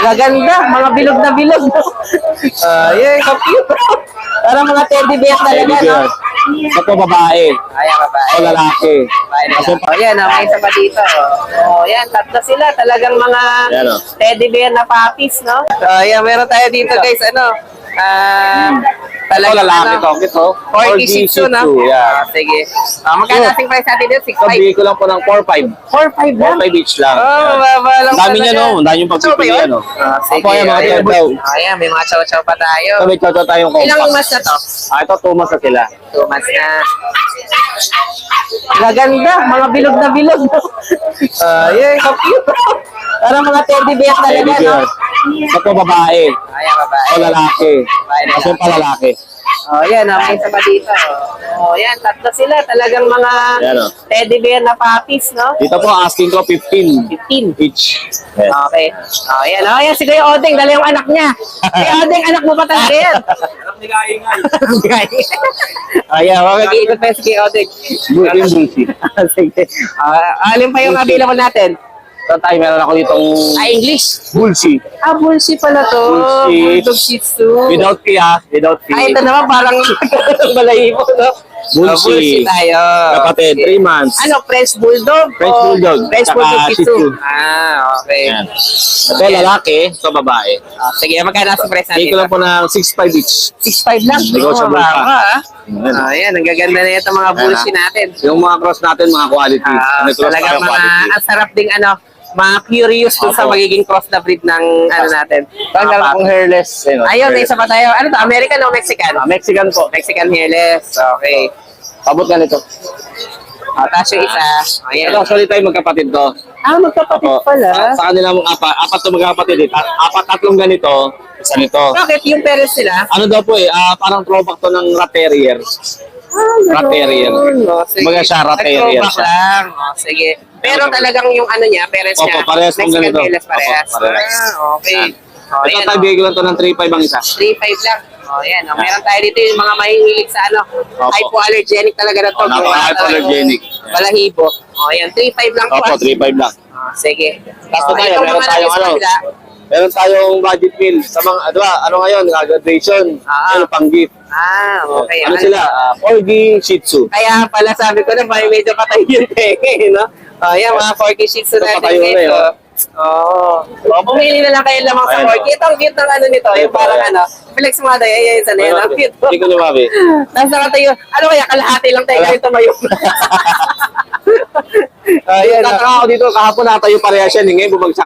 Gaganda, mga bilog na bilog. Yan, cute. Parang mga teddy bear talaga, no? Ito po babae. Ayan, babae. O lalaki. Kasi yan, may isa pa dito. Yan, tatlo sila. Talagang mga Yan, teddy bear na puppies, no? Yan, meron tayo dito, guys, talagang lalaki to. Ito. 40 Shih Tzu, no? Yeah. Sige. Magkano asking price natin dito? 6.5. Sabihin ko lang po ng 4-5. 4.5 lang? 4-5 each lang. Mababa lang Ang dami talaga. niya, no? Ang dami yung pagpipilian, no? Sige. Ako yan, mga Ayan. daw. Ayan, may mga chow-chow pa tayo. Ito, may chow tayong Ilang compact. mas na to? Ito, 2 months na sila. 2 months na. Gaganda, mga bilog na bilog. Yan, cute. Parang mga teddy bear talaga, Teddy no? bear. Ito, babae. Ayan, babae. O lalaki. Babae, lalaki. Kasi pa lalaki. Yan, may isa pa dito. Yan, tatlo sila. Talagang mga Yan, teddy bear na puppies, no? Dito po, asking ko 15 15. each. Yes. Okay. Yan. Yan, si Kuya Odeng. Dala yung anak niya. Kuya Odeng, anak mo pa talaga yan. Ayan, mag-iikot pa si Kuya Odeng. Bullshit. Sige. Alin pa yung available natin? Ito tayo, meron ako ditong English. bullshit. Bullshit pala to. Bullshit. Bulldog Shih Tzu. Without fee, without fee. Ito naman parang balahibo, no? Bullshit. Tayo. Kapatid, 3 months. Ano, French Bulldog? French O Bulldog. French Tsaka Bulldog Shih Shih Tzu. Tzu. Okay. Yan. Ito lalaki, ito babae. Sige, magkano sa price natin? Hindi ko lang po ng 6.5 each. 6.5 lang. Negotiable pa. Ayan, ang gaganda na ito mga bullshit natin. Yung mga cross natin, mga quality. Talagang mga ang sarap ding mga curious dun sa Opo. magiging cross na breed ng natin. Ito, meron akong hairless. Ayun, may isa pa tayo. Ano to? American o Mexican? Mexican po. Mexican hairless. Okay. Pabot na nito. Tapos yung isa. Ayan. Ito, actually tayo magkapatid to. Magkapatid Opo. pala. Sa kanila mong apat to magkapatid. Tatlong ganito, isa nito. Bakit yung parents nila? Ano daw po parang throwback to ng rat terrier. Rat terrier. Mga siya rat terrier Nag-throwback siya. lang. Sige. Pero talagang yung parents Opo, niya. parehas kung Mexican ganito. hairless parehas. Opo, parehas. Okay. Ito tayo bigay ko lang to ng 3.5 ang isa. 3.5 lang. Yan. Meron tayo dito yung mga mahihilig sa Opo. hypoallergenic talaga na to. Napaka-hypoallergenic. Balahibo. Yan. 3.5 lang po. Opo, 3.5 lang. Sige. Tapos tayo, itong meron mga tayong nabis ano. kabila, Meron tayong budget meal sa mga, di ba, ano ngayon, graduation, ano pang gift. Okay. Ano sila? 4G Shih Tzu. Kaya pala sabi ko na medyo patay yung peke, no? Yan, mga 4K Shih Tzu Ito, natin patay yun dito. eh, Pumili na lang kayo lamang sa Ayan. 4K. Ito ang cute ng nito. Yung parang flex mo tayo. Ayan, isa na yun. Ang cute. Hindi ko lumabi. Nasa tayo. Ano kaya? Kalahati lang tayo kahit tumayo. Ayan, ako dito, kahapon natayo parehas yan, ngayon bumagsak.